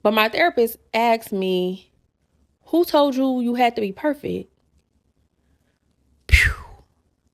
But my therapist asked me, who told you you had to be perfect? Phew.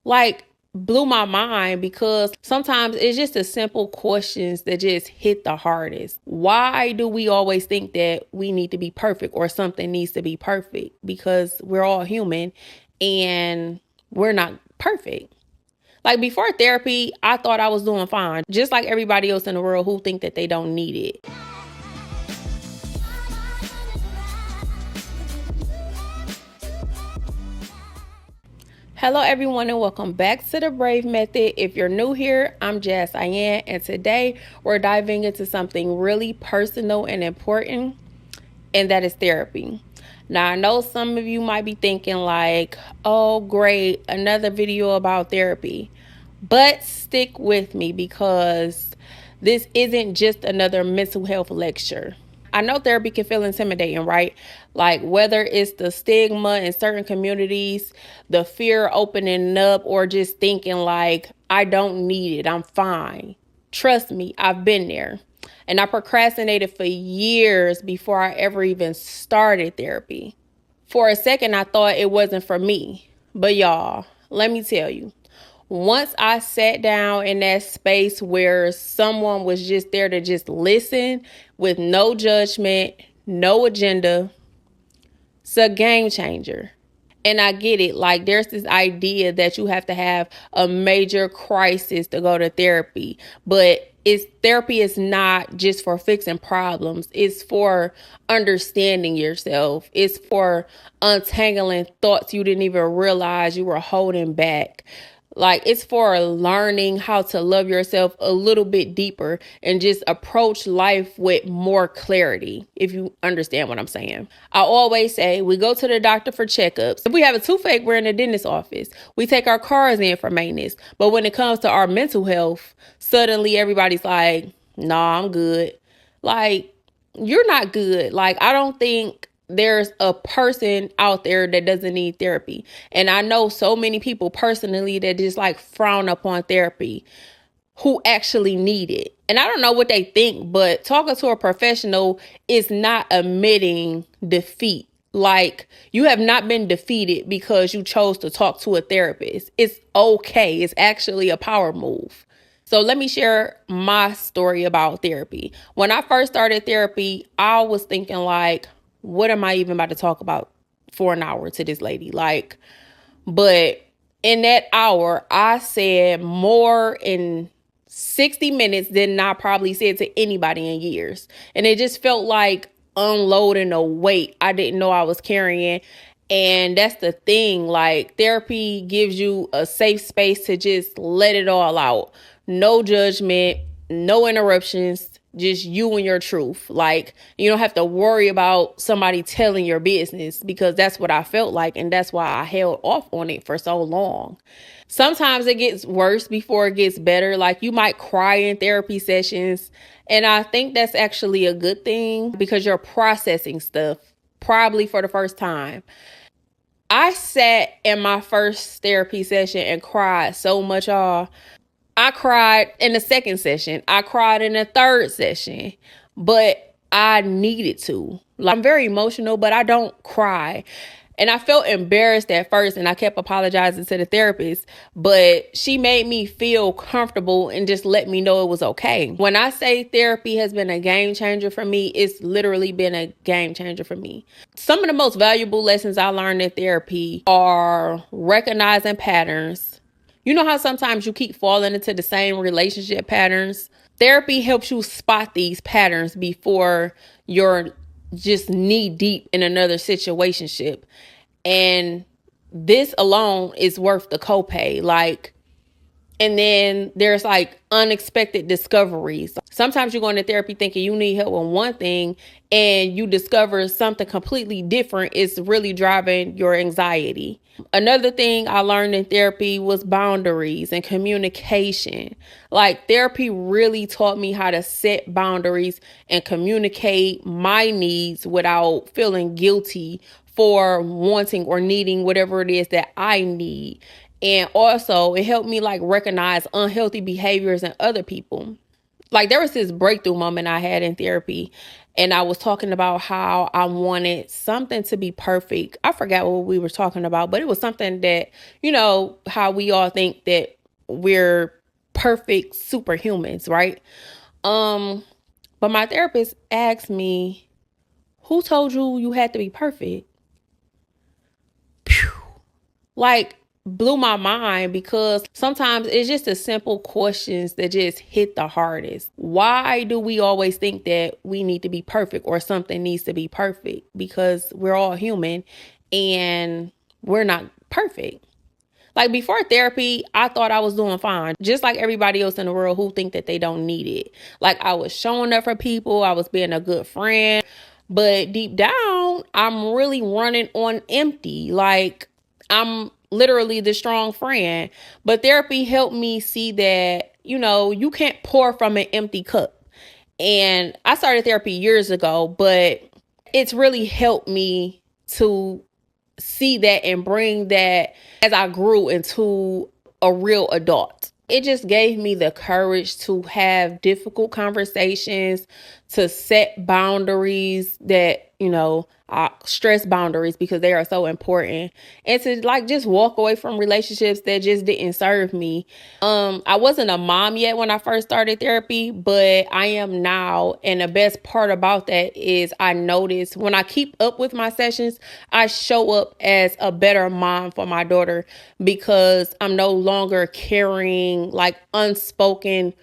Like, blew my mind, because sometimes it's just the simple questions that just hit the hardest. Why do we always think that we need to be perfect or something needs to be perfect? Because we're all human and we're not perfect. Like, before therapy, I thought I was doing fine, just like everybody else in the world who think that they don't need it. Hello, everyone, and welcome back to the Brave Method. If you're new here, I'm Jazz Ian, and today we're diving into something really personal and important, and that is therapy. Now, I know some of you might be thinking, like, oh, great, another video about therapy. But stick with me, because this isn't just another mental health lecture. I know therapy can feel intimidating, right? Like, whether it's the stigma in certain communities, the fear opening up, or just thinking like, I don't need it, I'm fine. Trust me, I've been there. And I procrastinated for years before I ever even started therapy. For a second, I thought it wasn't for me. But y'all, let me tell you, once I sat down in that space where someone was just there to just listen with no judgment, no agenda, it's a game changer. And I get it. Like, there's this idea that you have to have a major crisis to go to therapy. But therapy is not just for fixing problems. It's for understanding yourself. It's for untangling thoughts you didn't even realize you were holding back. Like, it's for learning how to love yourself a little bit deeper and just approach life with more clarity, if you understand what I'm saying. I always say we go to the doctor for checkups. If we have a toothache, we're in the dentist's office. We take our cars in for maintenance. But when it comes to our mental health, suddenly everybody's like, nah, I'm good. Like, you're not good. Like, I don't think there's a person out there that doesn't need therapy. And I know so many people personally that just like frown upon therapy who actually need it. And I don't know what they think, but talking to a professional is not admitting defeat. Like, you have not been defeated because you chose to talk to a therapist. It's okay. It's actually a power move. So let me share my story about therapy. When I first started therapy, I was thinking like, what am I even about to talk about for an hour to this lady? Like, but in that hour, I said more in 60 minutes than I probably said to anybody in years. And it just felt like unloading a weight I didn't know I was carrying. And that's the thing, like, therapy gives you a safe space to just let it all out. No judgment, no interruptions, just you and your truth. Like, you don't have to worry about somebody telling your business, because that's what I felt like. And that's why I held off on it for so long. Sometimes it gets worse before it gets better. Like, you might cry in therapy sessions. And I think that's actually a good thing, because you're processing stuff probably for the first time. I sat in my first therapy session and cried so much, y'all. I cried in the second session. I cried in the third session, but I needed to. Like, I'm very emotional, but I don't cry. And I felt embarrassed at first, and I kept apologizing to the therapist, but she made me feel comfortable and just let me know it was okay. When I say therapy has been a game changer for me, it's literally been a game changer for me. Some of the most valuable lessons I learned in therapy are recognizing patterns. You know how sometimes you keep falling into the same relationship patterns? Therapy helps you spot these patterns before you're just knee deep in another situationship. And this alone is worth the copay. Like, and then there's like unexpected discoveries. Sometimes you go into therapy thinking you need help with one thing, and you discover something completely different is really driving your anxiety. Another thing I learned in therapy was boundaries and communication. Like, therapy really taught me how to set boundaries and communicate my needs without feeling guilty for wanting or needing whatever it is that I need. And also, it helped me like recognize unhealthy behaviors in other people. Like, there was this breakthrough moment I had in therapy, And I was talking about how I wanted something to be perfect. I forgot what we were talking about, but it was something that, how we all think that we're perfect superhumans, right? But my therapist asked me, who told you you had to be perfect? Phew. Like, blew my mind, because sometimes it's just the simple questions that just hit the hardest. Why do we always think that we need to be perfect or something needs to be perfect? Because we're all human and we're not perfect. Like, before therapy, I thought I was doing fine, just like everybody else in the world who think that they don't need it. Like, I was showing up for people, I was being a good friend, but deep down, I'm really running on empty. Like, I'm literally the strong friend. But therapy helped me see that, you can't pour from an empty cup. And I started therapy years ago, but it's really helped me to see that and bring that as I grew into a real adult. It just gave me the courage to have difficult conversations, to set boundaries that, stress boundaries, because they are so important, and to like just walk away from relationships that just didn't serve me. I wasn't a mom yet when I first started therapy, but I am now. And the best part about that is I notice when I keep up with my sessions, I show up as a better mom for my daughter, because I'm no longer carrying like unspoken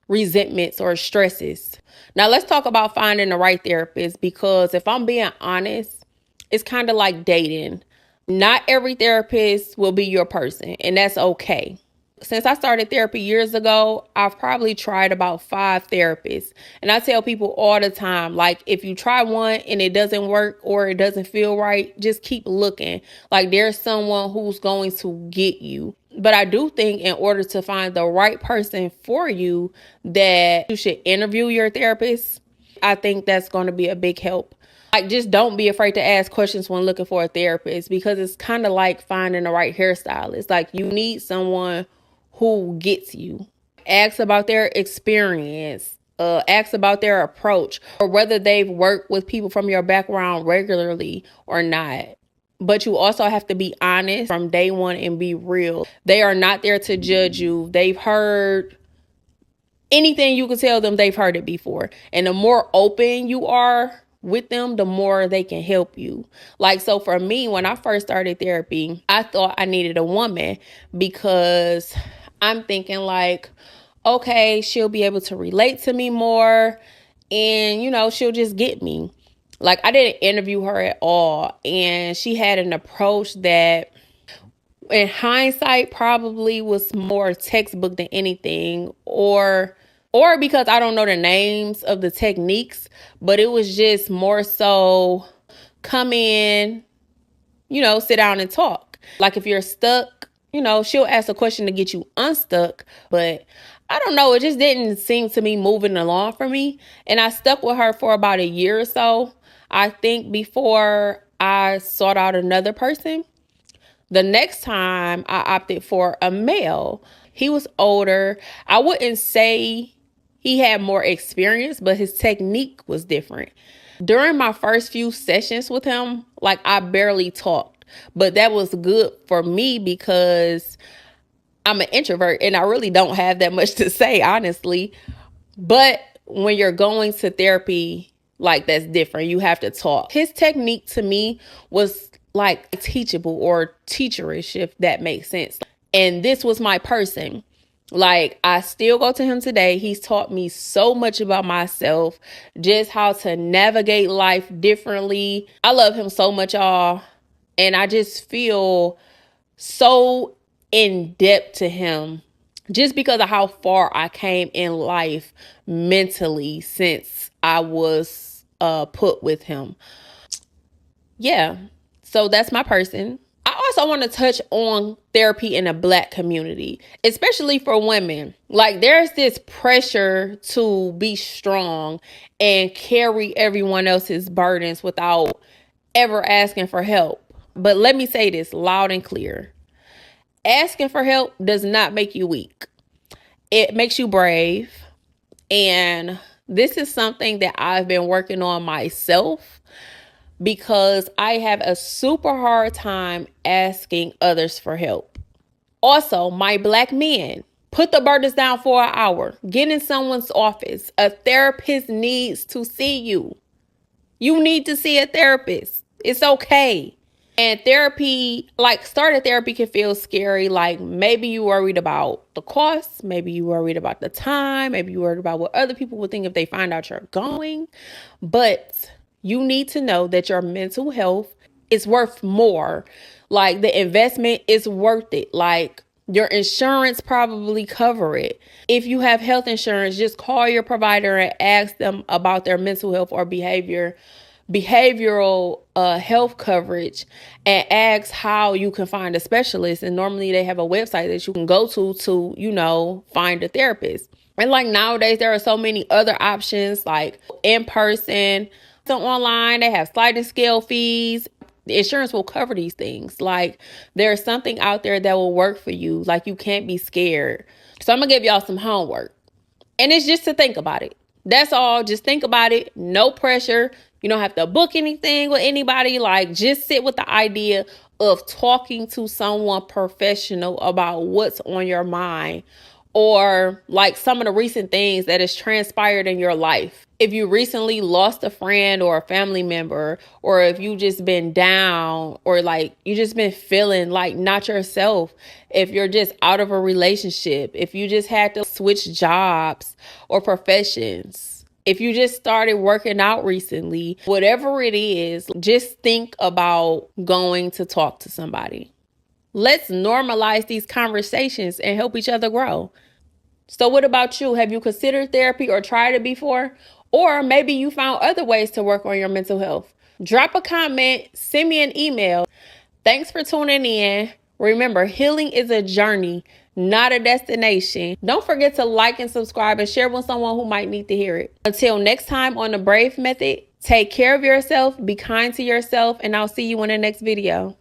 resentments or stresses. Now, let's talk about finding the right therapist, because if I'm being honest, it's kind of like dating. Not every therapist will be your person, and that's okay. Since I started therapy years ago, I've probably tried about 5 therapists. And I tell people all the time, like, if you try one and it doesn't work or it doesn't feel right, just keep looking. Like, there's someone who's going to get you. But I do think in order to find the right person for you, that you should interview your therapist. I think that's going to be a big help. Like, just don't be afraid to ask questions when looking for a therapist, because it's kind of like finding the right hairstylist. Like, you need someone who gets you. Ask about their experience. Ask about their approach, or whether they've worked with people from your background regularly or not. But you also have to be honest from day one and be real. They are not there to judge you. They've heard anything you could tell them, they've heard it before. And the more open you are with them, the more they can help you. Like, so for me, when I first started therapy, I thought I needed a woman, because I'm thinking like, okay, she'll be able to relate to me more, and, she'll just get me. Like, I didn't interview her at all. And she had an approach that, in hindsight, probably was more textbook than anything, or because I don't know the names of the techniques, but it was just more so come in, sit down and talk. Like, if you're stuck, she'll ask a question to get you unstuck. But I don't know, it just didn't seem to me moving along for me. And I stuck with her for about a year or so, I think, before I sought out another person. The next time I opted for a male. He was older. I wouldn't say he had more experience, but his technique was different. During my first few sessions with him, like, I barely talked, but that was good for me, because I'm an introvert and I really don't have that much to say, honestly. But when you're going to therapy, like, that's different. You have to talk. His technique to me was like teachable or teacherish, if that makes sense. And this was my person. Like, I still go to him today. He's taught me so much about myself, just how to navigate life differently. I love him so much, y'all. And I just feel so in depth to him, just because of how far I came in life mentally since I was put with him. Yeah, so that's my person. I also want to touch on therapy in the Black community, especially for women. Like, there's this pressure to be strong and carry everyone else's burdens without ever asking for help. But let me say this loud and clear. Asking for help does not make you weak. It makes you brave. And This is something that I've been working on myself because I have a super hard time asking others for help. Also, my Black men, put the burdens down for an hour. Get in someone's office. A therapist needs to see you. You need to see a therapist. It's okay. And therapy, like started therapy can feel scary. Like maybe you worried about the cost. Maybe you worried about the time. Maybe you worried about what other people would think if they find out you're going. But you need to know that your mental health is worth more. Like the investment is worth it. Like your insurance probably cover it. If you have health insurance, just call your provider and ask them about their mental health or behavioral health coverage and ask how you can find a specialist. And normally they have a website that you can go to, find a therapist. And like nowadays, there are so many other options like in person, so online, they have sliding scale fees. The insurance will cover these things. Like there's something out there that will work for you. Like you can't be scared. So I'm gonna give y'all some homework. And it's just to think about it. That's all. Just think about it. No pressure. You don't have to book anything with anybody. Like just sit with the idea of talking to someone professional about what's on your mind or like some of the recent things that has transpired in your life. If you recently lost a friend or a family member, or if you just been down or like you just been feeling like not yourself, if you're just out of a relationship, if you just had to switch jobs or professions, if you just started working out recently, whatever it is, just think about going to talk to somebody. Let's normalize these conversations and help each other grow. So what about you? Have you considered therapy or tried it before? Or maybe you found other ways to work on your mental health. Drop a comment, send me an email. Thanks for tuning in. Remember, healing is a journey, not a destination. Don't forget to like and subscribe and share with someone who might need to hear it. Until next time on the Brave Method, take care of yourself, be kind to yourself, and I'll see you in the next video.